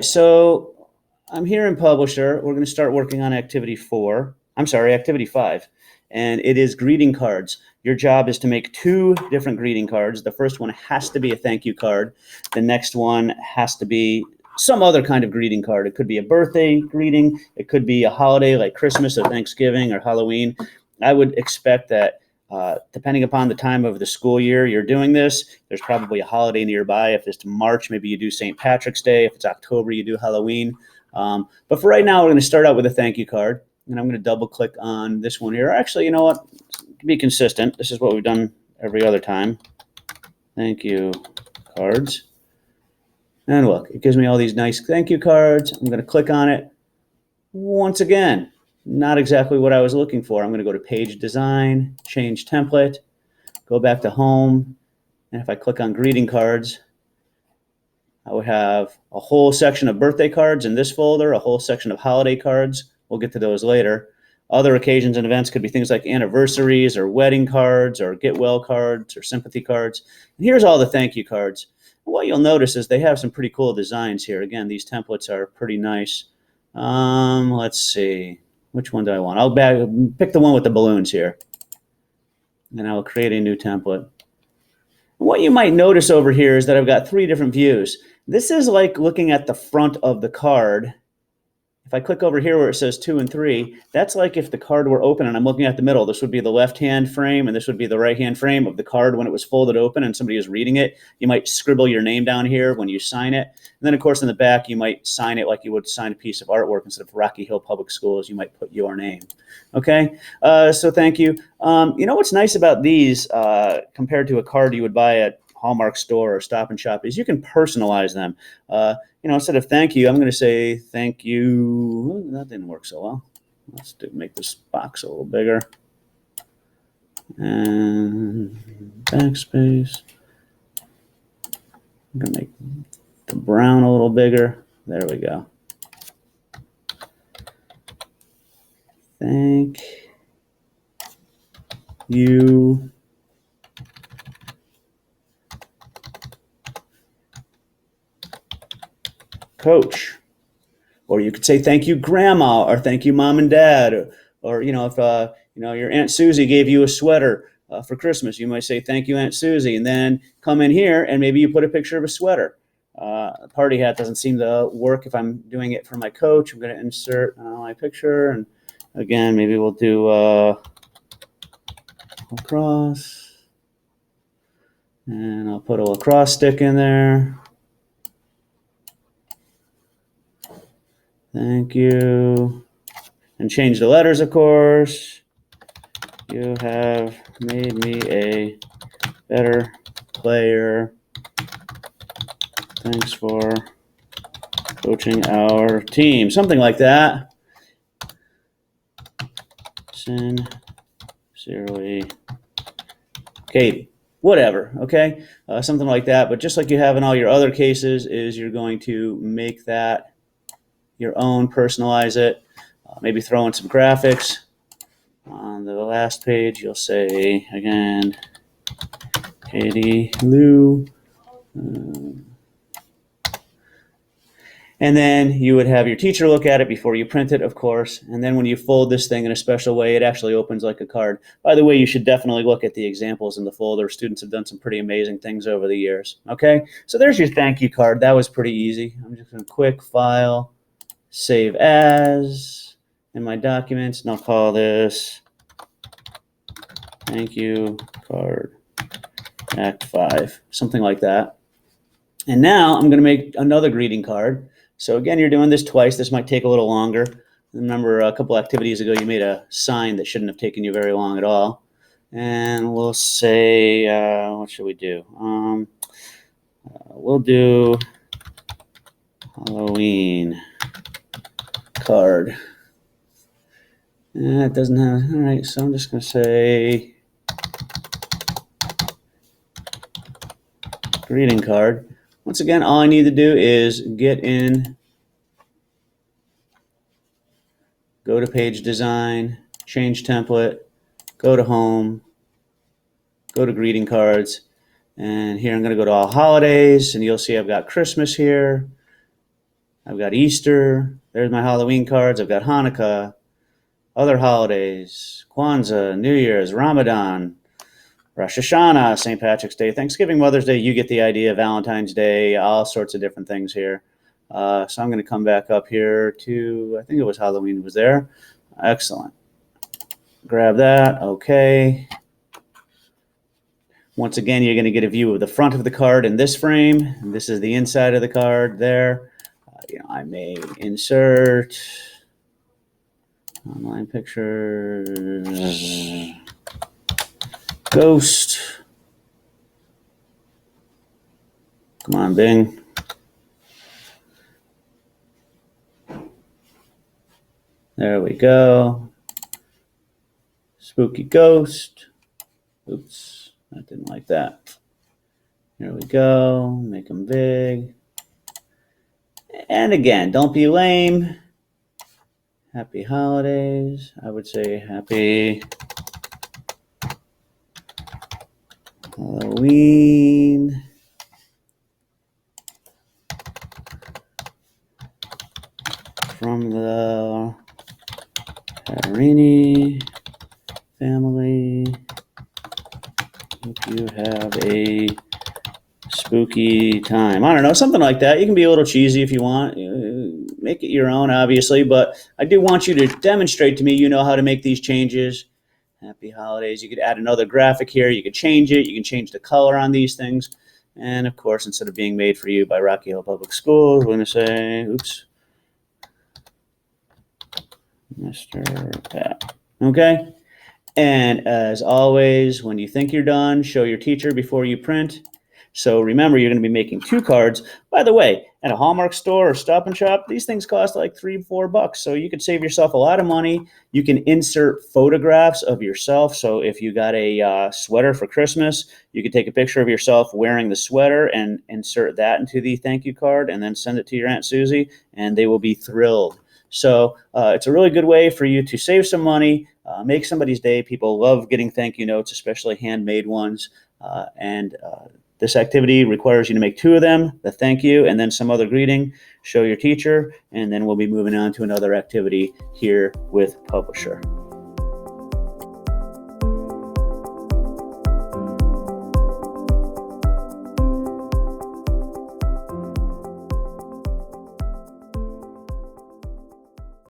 right, so I'm here in Publisher. We're going to start working on activity 5, and it is greeting cards. Your job is to make 2 different greeting cards. The first one has to be a thank you card. The next one has to be some other kind of greeting card. It could be a birthday greeting. It could be a holiday like Christmas or Thanksgiving or Halloween. I would expect that depending upon the time of the school year you're doing this, there's probably a holiday nearby. If it's March, maybe you do St. Patrick's Day. If it's October, you do Halloween. But for right now, we're going to start out with a thank you card. And I'm going to double click on this one here. Actually, you know what? To be consistent, this is what we've done every other time. Thank you cards. And look, it gives me all these nice thank you cards. I'm going to click on it. Once again, not exactly what I was looking for. I'm going to go to page design, change template, go back to home. And if I click on greeting cards, I would have a whole section of birthday cards in this folder, a whole section of holiday cards. We'll get to those later. Other occasions and events could be things like anniversaries or wedding cards or get well cards or sympathy cards. And here's all the thank you cards. What you'll notice is they have some pretty cool designs here. Again, these templates are pretty nice. Let's see. Which one do I want? I'll pick the one with the balloons here. And I'll create a new template. What you might notice over here is that I've got 3 different views. This is like looking at the front of the card. If I click over here where it says 2 and 3, that's like if the card were open and I'm looking at the middle. This would be the left-hand frame and this would be the right-hand frame of the card when it was folded open and somebody is reading it. You might scribble your name down here when you sign it. And then, of course, in the back, you might sign it like you would sign a piece of artwork. Instead of Rocky Hill Public Schools, you might put your name. Okay, so thank you. You know what's nice about these compared to a card you would buy at Hallmark store or Stop and Shop is you can personalize them. Instead of thank you, I'm going to say thank you. That didn't work so well. Let's make this box a little bigger. And backspace. I'm going to make the brown a little bigger. There we go. Thank you. Coach. Or you could say thank you grandma, or thank you mom and dad, or if your Aunt Susie gave you a sweater for Christmas, you might say thank you Aunt Susie, and then come in here and maybe you put a picture of a sweater. A party hat doesn't seem to work if I'm doing it for my coach. I'm going to insert my picture, and again maybe we'll do lacrosse, and I'll put a lacrosse stick in there. Thank you. And change the letters, of course. You have made me a better player. Thanks for coaching our team. Something like that. Sincerely, Katie. Whatever, okay? Something like that. But just like you have in all your other cases, is you're going to make that your own, personalize it, maybe throw in some graphics. On the last page, you'll say, again, Katie Lou. And then you would have your teacher look at it before you print it, of course. And then when you fold this thing in a special way, it actually opens like a card. By the way, you should definitely look at the examples in the folder. Students have done some pretty amazing things over the years. Okay, so there's your thank you card. That was pretty easy. I'm just going to quick file, save as in my documents, and I'll call this thank you card act 5, something like that. And now I'm going to make another greeting card. So again, you're doing this twice. This might take a little longer. Remember a couple activities ago you made a sign that shouldn't have taken you very long at all. And we'll say, what should we do? We'll do Halloween card. It doesn't have, all right, so I'm just going to say greeting card. Once again, all I need to do is get in, go to page design, change template, go to home, go to greeting cards, and here I'm going to go to all holidays, and you'll see I've got Christmas here. I've got Easter. There's my Halloween cards. I've got Hanukkah, other holidays, Kwanzaa, New Year's, Ramadan, Rosh Hashanah, St. Patrick's Day, Thanksgiving, Mother's Day. You get the idea. Valentine's Day, all sorts of different things here. So I'm going to come back up here to, I think it was Halloween was there. Excellent. Grab that. Okay. Once again, you're going to get a view of the front of the card in this frame. And this is the inside of the card there. I may insert online pictures, ghost. Come on, Bing. There we go. Spooky ghost. Oops, I didn't like that. Here we go. Make them big. And again, don't be lame. Happy holidays. I would say happy Halloween. From the Carini family. Hope you have a spooky time. I don't know, something like that. You can be a little cheesy if you want. Make it your own, obviously, but I do want you to demonstrate to me you know how to make these changes. Happy holidays. You could add another graphic here. You could change it. You can change the color on these things. And of course, instead of being made for you by Rocky Hill Public Schools, we're going to say, oops, Mr. Pat. Okay. And as always, when you think you're done, show your teacher before you print. So remember, you're going to be making 2 cards. By the way, at a Hallmark store or Stop and Shop, these things cost like $3-4. So you could save yourself a lot of money. You can insert photographs of yourself. So if you got a sweater for Christmas, you could take a picture of yourself wearing the sweater and insert that into the thank you card and then send it to your Aunt Susie, and they will be thrilled. So it's a really good way for you to save some money, make somebody's day. People love getting thank you notes, especially handmade ones. This activity requires you to make 2 of them, the thank you, and then some other greeting, show your teacher, and then we'll be moving on to another activity here with Publisher.